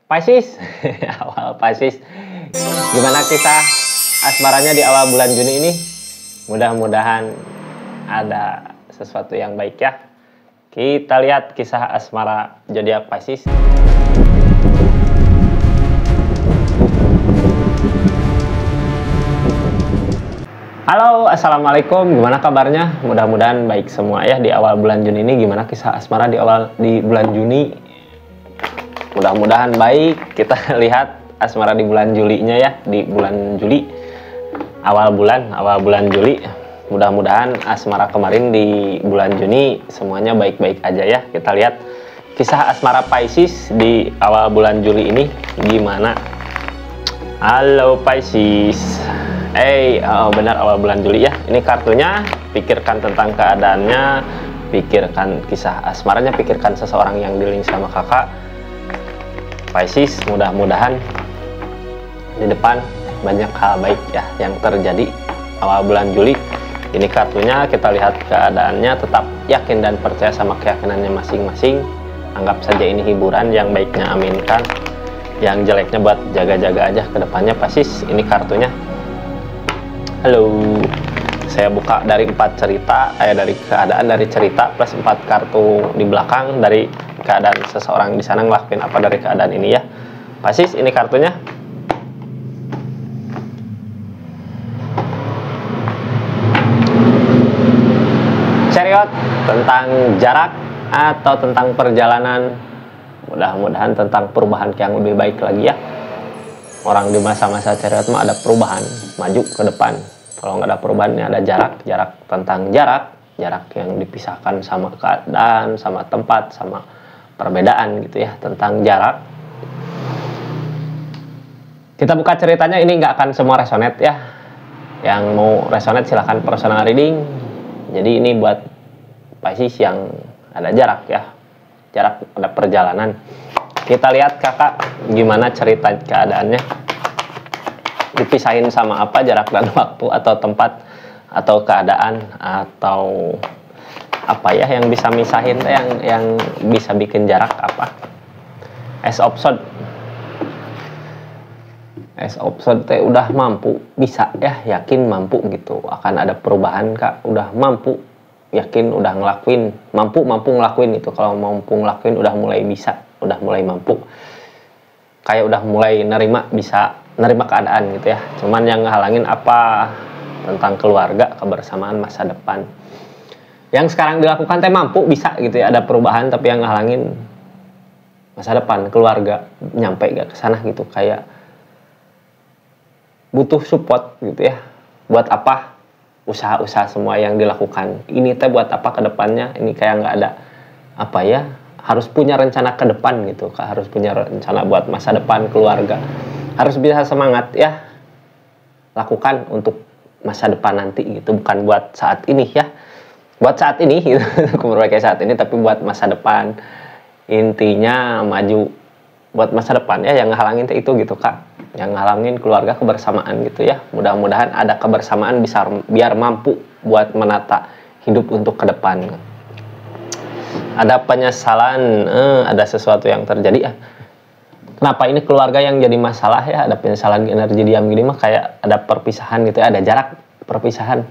Pisces. Awal Pisces. Gimana kisah asmaranya di awal bulan Juni ini? Mudah-mudahan ada sesuatu yang baik ya. Kita lihat kisah asmara zodiak Pisces. Halo, assalamualaikum. Gimana kabarnya? Mudah-mudahan baik semua ya di awal bulan Juni ini. Gimana kisah asmara di bulan Juni? Mudah-mudahan baik. Kita lihat asmara di bulan Julinya ya, di bulan Juli, awal bulan Juli. Mudah-mudahan asmara kemarin di bulan Juni semuanya baik-baik aja ya. Kita lihat kisah asmara Pisces di awal bulan Juli ini gimana. Halo Pisces. Benar awal bulan Juli ya. Ini kartunya, pikirkan tentang keadaannya, pikirkan kisah asmaranya, pikirkan seseorang yang dealing sama kakak. Pisces, mudah-mudahan di depan banyak hal baik ya yang terjadi awal bulan Juli. Ini kartunya, kita lihat keadaannya, tetap yakin dan percaya sama keyakinannya masing-masing. Anggap saja ini hiburan, yang baiknya aminkan, yang jeleknya buat jaga-jaga aja ke depannya. Pisces, ini kartunya. Halo, saya buka dari 4 cerita, dari keadaan, dari cerita plus 4 kartu di belakang, dari keadaan seseorang di sana ngelakuin apa dari keadaan ini ya. Pisces, ini kartunya. Chariot, tentang jarak atau tentang perjalanan. Mudah-mudahan tentang perubahan yang lebih baik lagi ya. Orang di masa-masa chariot mah ada perubahan, maju ke depan. Kalau nggak ada perubahan, ini ada jarak tentang jarak yang dipisahkan sama keadaan, sama tempat, sama perbedaan gitu ya, tentang jarak. Kita buka ceritanya, ini nggak akan semua resonate ya. Yang mau resonate silahkan personal reading. Jadi ini buat Pisces yang ada jarak ya, jarak, ada perjalanan. Kita lihat kakak gimana cerita keadaannya, dipisahin sama apa, jarak dan waktu atau tempat atau keadaan atau apa ya yang bisa misahin, yang bisa bikin jarak apa. Ace of Swords teh udah mampu, bisa ya, yakin mampu gitu, akan ada perubahan kak, udah mampu, yakin, udah ngelakuin, mampu ngelakuin itu. Kalau mampu ngelakuin udah mulai bisa, udah mulai mampu, kayak udah mulai bisa nerima keadaan gitu ya. Cuman yang ngehalangin apa, tentang keluarga, kebersamaan, masa depan. Yang sekarang dilakukan teh mampu, bisa gitu ya, ada perubahan, tapi yang ngehalangin masa depan, keluarga, nyampe gak ke sana gitu, kayak butuh support gitu ya. Buat apa usaha-usaha semua yang dilakukan ini teh, buat apa ke depannya, ini kayak nggak ada apa ya, harus punya rencana ke depan gitu kak, harus punya rencana buat masa depan, keluarga, harus bisa semangat ya, lakukan untuk masa depan nanti gitu, bukan buat saat ini ya, buat saat ini gitu, memperbaiki saat ini, tapi buat masa depan. Intinya maju buat masa depan ya, yang ngehalangin itu gitu kak, yang ngehalangin keluarga, kebersamaan gitu ya. Mudah-mudahan ada kebersamaan, bisa biar mampu buat menata hidup untuk ke depan. Ada penyesalan, ada sesuatu yang terjadi ya. Kenapa ini keluarga yang jadi masalah ya, ada penyesalan, energi diam gini mah kayak ada perpisahan gitu ya, ada jarak, perpisahan,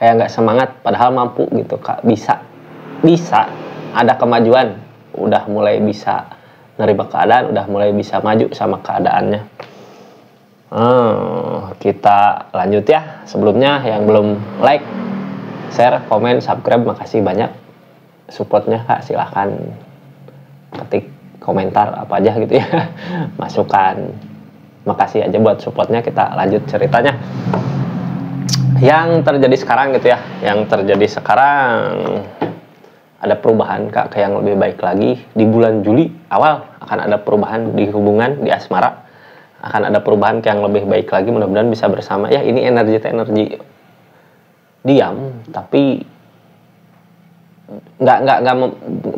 kayak nggak semangat padahal mampu gitu kak, bisa ada kemajuan, udah mulai bisa nerima keadaan, udah mulai bisa maju sama keadaannya. Kita lanjut ya. Sebelumnya yang belum like, share, komen, subscribe, makasih banyak supportnya kak. Silahkan ketik komentar apa aja gitu ya, masukan, makasih aja buat supportnya. Kita lanjut ceritanya yang terjadi sekarang gitu ya. Yang terjadi sekarang ada perubahan kak, kayak yang lebih baik lagi di bulan Juli awal. Akan ada perubahan di hubungan, di asmara, akan ada perubahan kayak yang lebih baik lagi. Mudah-mudahan bisa bersama ya. Ini energi diam, tapi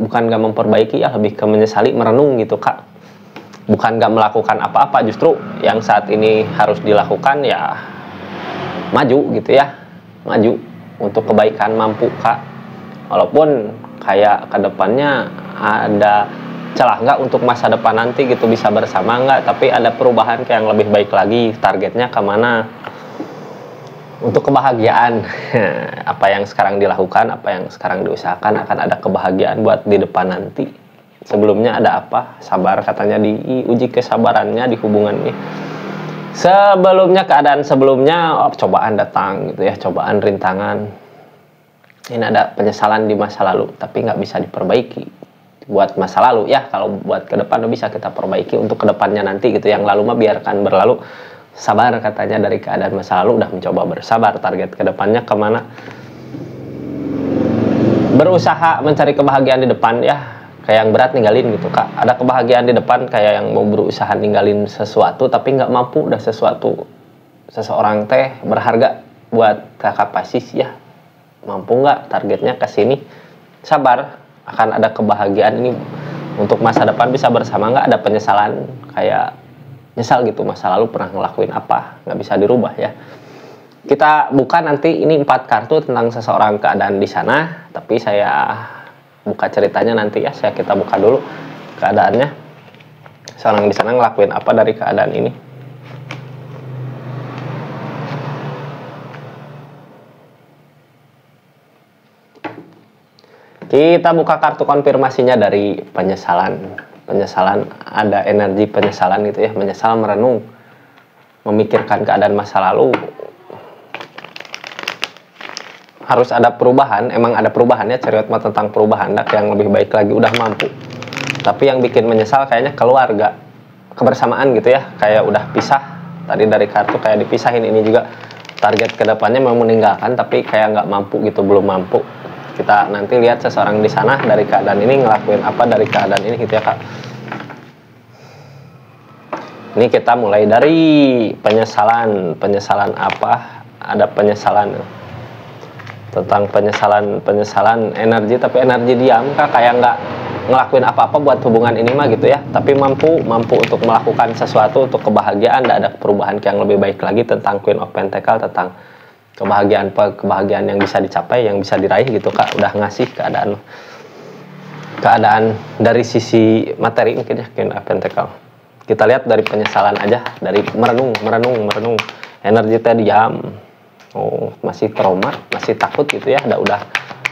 bukan nggak memperbaiki ya, lebih ke menyesali, merenung gitu kak. Bukan nggak melakukan apa-apa, justru yang saat ini harus dilakukan ya maju gitu ya, maju untuk kebaikan, mampu kak. Walaupun kayak kedepannya ada celah nggak untuk masa depan nanti gitu, bisa bersama nggak, tapi ada perubahan ke yang lebih baik lagi. Targetnya kemana? Untuk kebahagiaan. Apa yang sekarang dilakukan, apa yang sekarang diusahakan, akan ada kebahagiaan buat di depan nanti. Sebelumnya ada apa? Sabar, katanya diuji kesabarannya di hubungannya. Sebelumnya, keadaan sebelumnya, cobaan datang gitu ya, cobaan, rintangan. Ini ada penyesalan di masa lalu, tapi nggak bisa diperbaiki. Buat masa lalu ya, kalau buat ke depan bisa kita perbaiki untuk kedepannya nanti gitu. Yang lalu mah biarkan berlalu. Sabar, katanya dari keadaan masa lalu, udah mencoba bersabar. Target kedepannya kemana? Berusaha mencari kebahagiaan di depan ya. Kayak yang berat ninggalin gitu kak. Ada kebahagiaan di depan, kayak yang mau berusaha ninggalin sesuatu tapi nggak mampu. Udah seseorang teh berharga buat kakak pasis ya, mampu nggak? Targetnya ke sini. Sabar, akan ada kebahagiaan ini untuk masa depan, bisa bersama nggak? Ada penyesalan, kayak nyesal gitu masa lalu pernah ngelakuin apa, nggak bisa dirubah ya. Kita buka nanti ini 4 kartu tentang seseorang, keadaan di sana, tapi saya buka ceritanya nanti ya. Kita buka dulu keadaannya, seorang di sana ngelakuin apa dari keadaan ini. Kita buka kartu konfirmasinya dari penyesalan. Penyesalan, ada energi penyesalan gitu ya. Menyesal, merenung, memikirkan keadaan masa lalu. Harus ada perubahan, emang ada perubahannya. Ceriot mah tentang perubahan, yang lebih baik lagi, udah mampu. Tapi yang bikin menyesal kayaknya keluarga, kebersamaan gitu ya. Kayak udah pisah. Tadi dari kartu kayak dipisahin. Ini juga target kedepannya mau meninggalkan, tapi kayak nggak mampu gitu, belum mampu. Kita nanti lihat seseorang di sana dari keadaan ini ngelakuin apa dari keadaan ini gitu ya kak. Ini kita mulai dari penyesalan. Penyesalan apa? Ada penyesalan tentang penyesalan energi, tapi energi diam kak, kayak nggak ngelakuin apa-apa buat hubungan ini mah gitu ya. Tapi mampu untuk melakukan sesuatu untuk kebahagiaan. Dan ada perubahan yang lebih baik lagi tentang Queen of Pentacle, tentang kebahagiaan yang bisa dicapai, yang bisa diraih gitu kak. Udah ngasih keadaan dari sisi materi mungkin ya, Queen of Pentacle. Kita lihat dari penyesalan aja, dari merenung. Energi tadi diam, masih trauma, masih takut gitu ya. Udah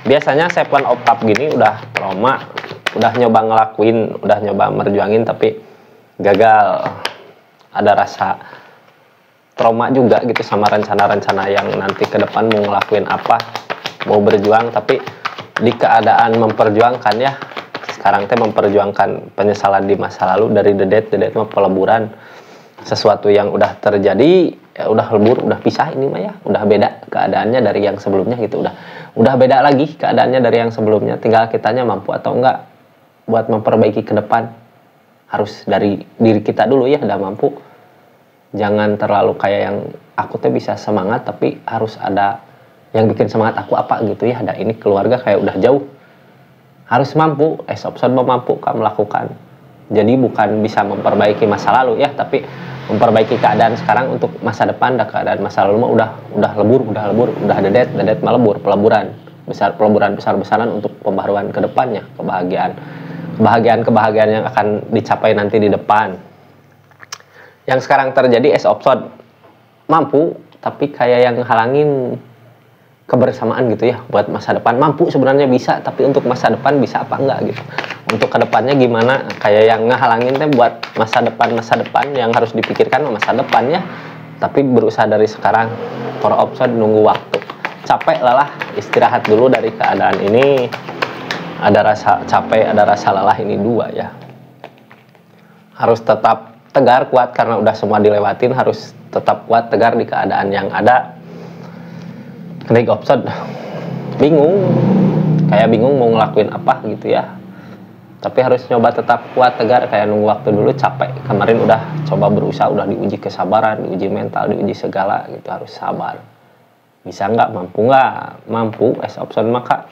biasanya Seven of Cups gini udah trauma, udah nyoba ngelakuin, udah nyoba merjuangin tapi gagal. Ada rasa trauma juga gitu sama rencana-rencana yang nanti ke depan mau ngelakuin apa, mau berjuang, tapi di keadaan memperjuangkan ya. Sekarang teh memperjuangkan penyesalan di masa lalu. Dari The Death mah peleburan sesuatu yang udah terjadi ya, udah lebur, udah pisah ini mah ya, udah beda keadaannya dari yang sebelumnya gitu. Udah beda lagi keadaannya dari yang sebelumnya. Tinggal kitanya mampu atau enggak buat memperbaiki ke depan. Harus dari diri kita dulu ya, udah mampu. Jangan terlalu kayak yang aku tuh bisa semangat tapi harus ada yang bikin semangat aku apa gitu ya. Ada ini keluarga kayak udah jauh, harus mampu. Option mampu kamu melakukan. Jadi bukan bisa memperbaiki masa lalu ya, tapi memperbaiki keadaan sekarang untuk masa depan. Dan keadaan masa lalu mah udah lebur, udah The Death mah lebur, peleburan besar-besaran untuk pembaharuan ke depannya, kebahagiaan yang akan dicapai nanti di depan. Yang sekarang terjadi of Swords, mampu tapi kayak yang halangin kebersamaan gitu ya buat masa depan. Mampu sebenarnya bisa, tapi untuk masa depan bisa apa enggak gitu. Untuk kedepannya gimana, kayak yang ngehalangin teh buat masa depan yang harus dipikirkan masa depannya. Tapi berusaha dari sekarang. For of Swords nunggu waktu. Capek, lelah, istirahat dulu dari keadaan ini. Ada rasa capek, ada rasa lelah, ini dua ya. Harus tetap tegar, kuat, karena udah semua dilewatin. Harus tetap kuat, tegar di keadaan yang ada. Knight of Swords bingung, kayak bingung mau ngelakuin apa gitu ya. Tapi harus nyoba tetap kuat, tegar, kayak nunggu waktu dulu. Capek, kemarin udah coba berusaha, udah diuji kesabaran, diuji mental, diuji segala gitu. Harus sabar. Bisa nggak, mampu nggak? Mampu. Of Swords maka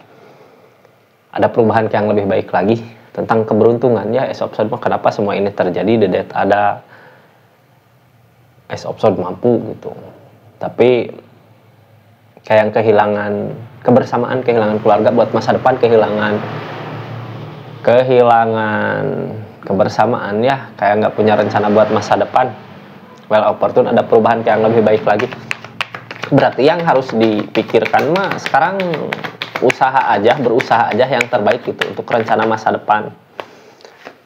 ada perubahan yang lebih baik lagi tentang keberuntungan ya. Of Swords mah kenapa semua ini terjadi. The Death ada, of Swords mampu gitu. Tapi kayak yang kehilangan kebersamaan, kehilangan keluarga buat masa depan, kehilangan kehilangan kebersamaan ya, kayak nggak punya rencana buat masa depan. Well opportune, ada perubahan yang lebih baik lagi. Berarti yang harus dipikirkan mah sekarang berusaha aja yang terbaik gitu untuk rencana masa depan.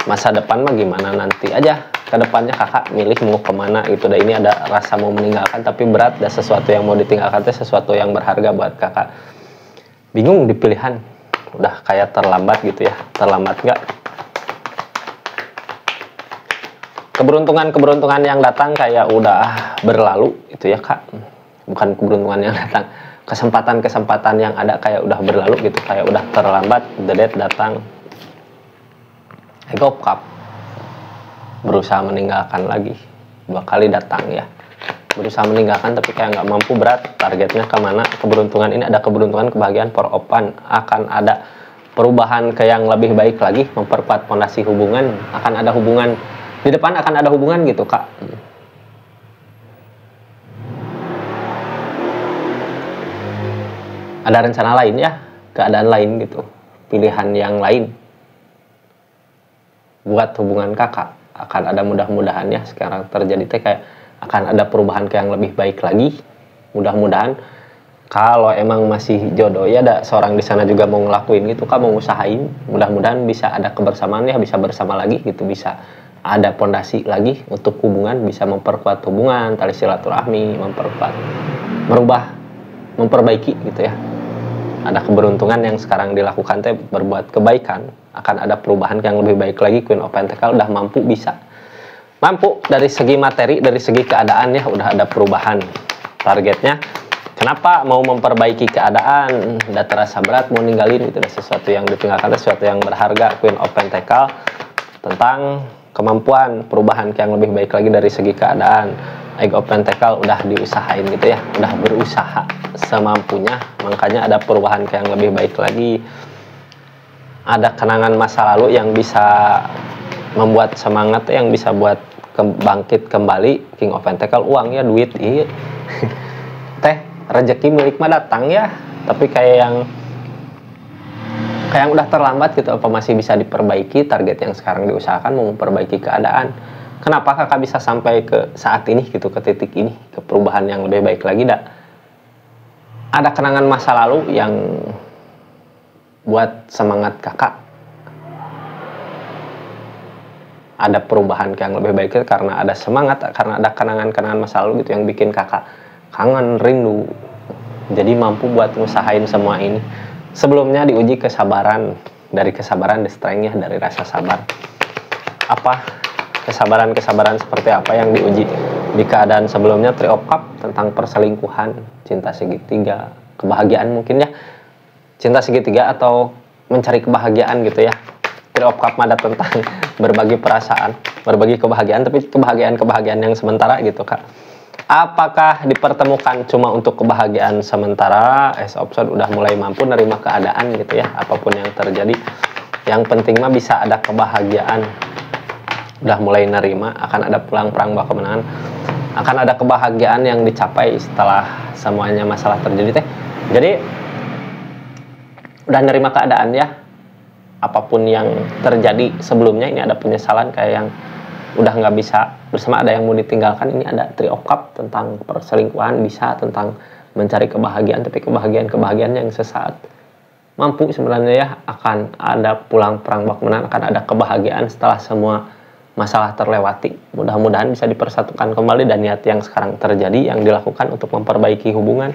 Masa depan mah gimana nanti aja, kedepannya kakak milih mau kemana gitu. Dan ini ada rasa mau meninggalkan tapi berat, dan sesuatu yang mau ditinggalkan itu sesuatu yang berharga buat kakak. Bingung di pilihan, udah kayak terlambat gitu ya. Terlambat nggak? Keberuntungan yang datang kayak udah berlalu gitu ya kak. Bukan keberuntungan yang datang, kesempatan yang ada kayak udah berlalu gitu, kayak udah terlambat. The death datang, ego cup berusaha meninggalkan lagi, 2 kali datang ya, berusaha meninggalkan tapi kayak nggak mampu, berat, targetnya kemana. Keberuntungan ini ada keberuntungan, kebahagiaan, for open, akan ada perubahan ke yang lebih baik lagi, memperkuat fondasi hubungan, akan ada hubungan di depan, akan ada hubungan gitu kak. Ada rencana lain ya, keadaan lain gitu, pilihan yang lain buat hubungan kakak. Akan ada mudah-mudahan ya, sekarang terjadi teh kayak akan ada perubahan ke yang lebih baik lagi. Mudah-mudahan kalau emang masih jodoh ya, ada seorang di sana juga mau ngelakuin gitu kak, mau ngusahain. Mudah-mudahan bisa ada kebersamaan ya, bisa bersama lagi gitu, bisa ada pondasi lagi untuk hubungan, bisa memperkuat hubungan, tali silaturahmi, memperbaiki gitu ya. Ada keberuntungan yang sekarang dilakukan teh berbuat kebaikan, akan ada perubahan yang lebih baik lagi. Queen of Pentacles udah mampu dari segi materi, dari segi keadaan ya, udah ada perubahan. Targetnya kenapa mau memperbaiki keadaan, udah terasa berat mau ninggalin gitu, ada sesuatu yang ditinggalkan, sesuatu yang berharga. Queen of Pentacles tentang kemampuan perubahan yang lebih baik lagi dari segi keadaan. Age of Pentacles udah diusahain gitu ya, udah berusaha semampunya, makanya ada perubahan yang lebih baik lagi. Ada kenangan masa lalu yang bisa membuat semangat, yang bisa buat bangkit kembali. King of Pentacles, uang ya, duit iya. Teh rezeki milik mah datang ya, tapi kayak yang udah terlambat gitu, apa masih bisa diperbaiki. Target yang sekarang diusahakan mau memperbaiki keadaan. Kenapa kakak bisa sampai ke saat ini gitu, ke titik ini, ke perubahan yang lebih baik lagi? Ada kenangan masa lalu yang buat semangat kakak. Ada perubahan yang lebih baik karena ada semangat, karena ada kenangan-kenangan masa lalu gitu yang bikin kakak kangen, rindu. Jadi mampu buat ngusahain semua ini. Sebelumnya diuji kesabaran, dari kesabaran the strength-nya, dari rasa sabar. Apa kesabaran seperti apa yang diuji di keadaan sebelumnya? Three of Cups tentang perselingkuhan, cinta segitiga, kebahagiaan mungkin ya, cinta segitiga atau mencari kebahagiaan gitu ya. Three of Cups ada tentang berbagi perasaan, berbagi kebahagiaan, tapi kebahagiaan yang sementara gitu kak. Apakah dipertemukan cuma untuk kebahagiaan sementara? Ace of Swords udah mulai mampu nerima keadaan gitu ya, apapun yang terjadi. Yang penting mah bisa ada kebahagiaan. Udah mulai nerima, akan ada pulang perang bawa kemenangan, akan ada kebahagiaan yang dicapai setelah semuanya masalah terjadi teh. Jadi udah nerima keadaan ya, apapun yang terjadi sebelumnya. Ini ada penyesalan kayak yang udah nggak bisa bersama, ada yang mau ditinggalkan. Ini ada Three of Cups tentang perselingkuhan, bisa tentang mencari kebahagiaan, tapi kebahagiaan yang sesaat. Mampu sebenarnya ya, akan ada pulang perang bawa kemenangan, akan ada kebahagiaan setelah semua masalah terlewati. Mudah-mudahan bisa dipersatukan kembali, dan niat yang sekarang terjadi yang dilakukan untuk memperbaiki hubungan.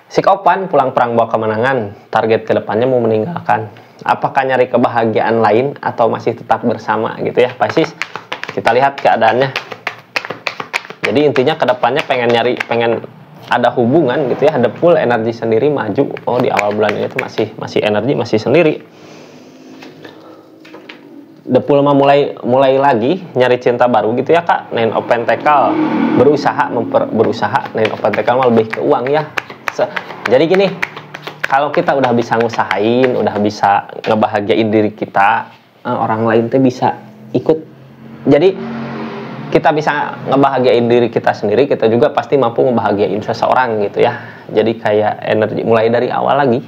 Sikopan, pulang perang bawa kemenangan, target kedepannya mau meninggalkan. Apakah nyari kebahagiaan lain atau masih tetap bersama gitu ya Pisces? Kita lihat keadaannya. Jadi intinya kedepannya pengen ada hubungan gitu ya, ada full energi sendiri maju. Oh, di awal bulan ini tuh masih energi, masih sendiri. The Pool mah mulai lagi nyari cinta baru gitu ya kak. Nine of Pentacles berusaha. Nine of Pentacles mah lebih ke uang ya. Jadi gini, kalau kita udah bisa ngusahain, udah bisa ngebahagiain diri kita, orang lain tuh bisa ikut. Jadi kita bisa ngebahagiain diri kita sendiri, kita juga pasti mampu ngebahagiain seseorang gitu ya. Jadi kayak energi mulai dari awal lagi.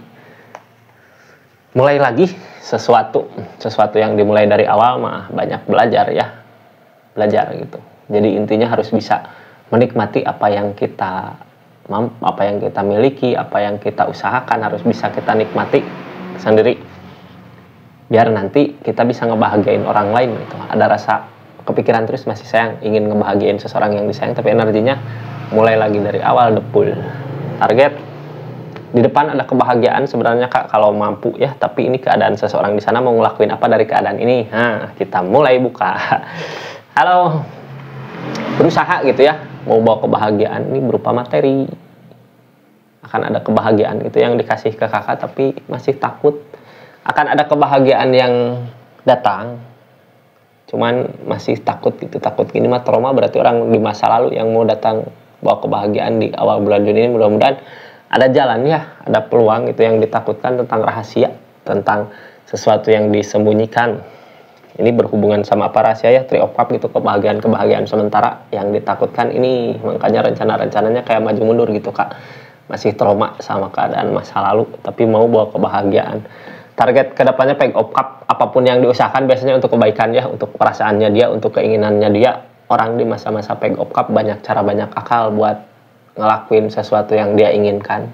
Mulai lagi sesuatu yang dimulai dari awal mah banyak belajar gitu. Jadi intinya harus bisa menikmati apa yang kita miliki, apa yang kita usahakan, harus bisa kita nikmati sendiri biar nanti kita bisa ngebahagiain orang lain gitu. Ada rasa kepikiran terus masih sayang, ingin ngebahagiain seseorang yang disayang, tapi energinya mulai lagi dari awal, depul. Target di depan ada kebahagiaan sebenarnya Kak, kalau mampu ya, tapi ini keadaan seseorang di sana mau ngelakuin apa dari keadaan ini. Nah, kita mulai buka. Halo, berusaha gitu ya, mau bawa kebahagiaan ini berupa materi. Akan ada kebahagiaan gitu yang dikasih ke kakak, tapi masih takut. Akan ada kebahagiaan yang datang, cuman masih takut gitu. Takut gini mah trauma, berarti orang di masa lalu yang mau datang bawa kebahagiaan di awal bulan Juni ini. Mudah-mudahan ada jalan ya, ada peluang itu yang ditakutkan tentang rahasia, tentang sesuatu yang disembunyikan. Ini berhubungan sama apa rahasia ya, Three of Cups gitu, kebahagiaan sementara yang ditakutkan ini. Makanya rencana-rencananya kayak maju mundur gitu Kak. Masih trauma sama keadaan masa lalu, tapi mau bawa kebahagiaan. Target kedepannya Page of Cups, apapun yang diusahakan biasanya untuk kebaikan ya, untuk perasaannya dia, untuk keinginannya dia. Orang di masa-masa Page of Cups banyak cara, banyak akal buat ngelakuin sesuatu yang dia inginkan.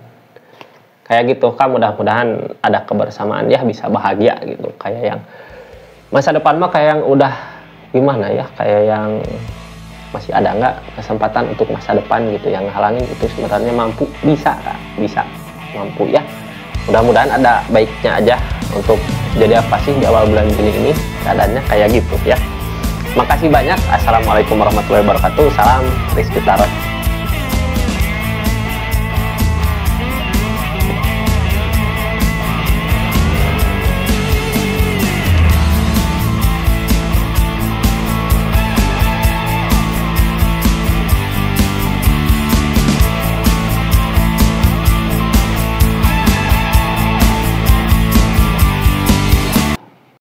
Kayak gitu Kak, mudah-mudahan ada kebersamaan ya, bisa bahagia gitu. Kayak yang masa depan mah kayak yang udah gimana ya, kayak yang masih ada nggak kesempatan untuk masa depan gitu, yang halangin itu sebenarnya mampu, bisa Kak, bisa, mampu ya. Mudah-mudahan ada baiknya aja untuk jadi apa sih di awal bulan Juni ini, keadaannya kayak gitu ya. Makasih banyak. Assalamualaikum warahmatullahi wabarakatuh. Salam Rizky Tarot.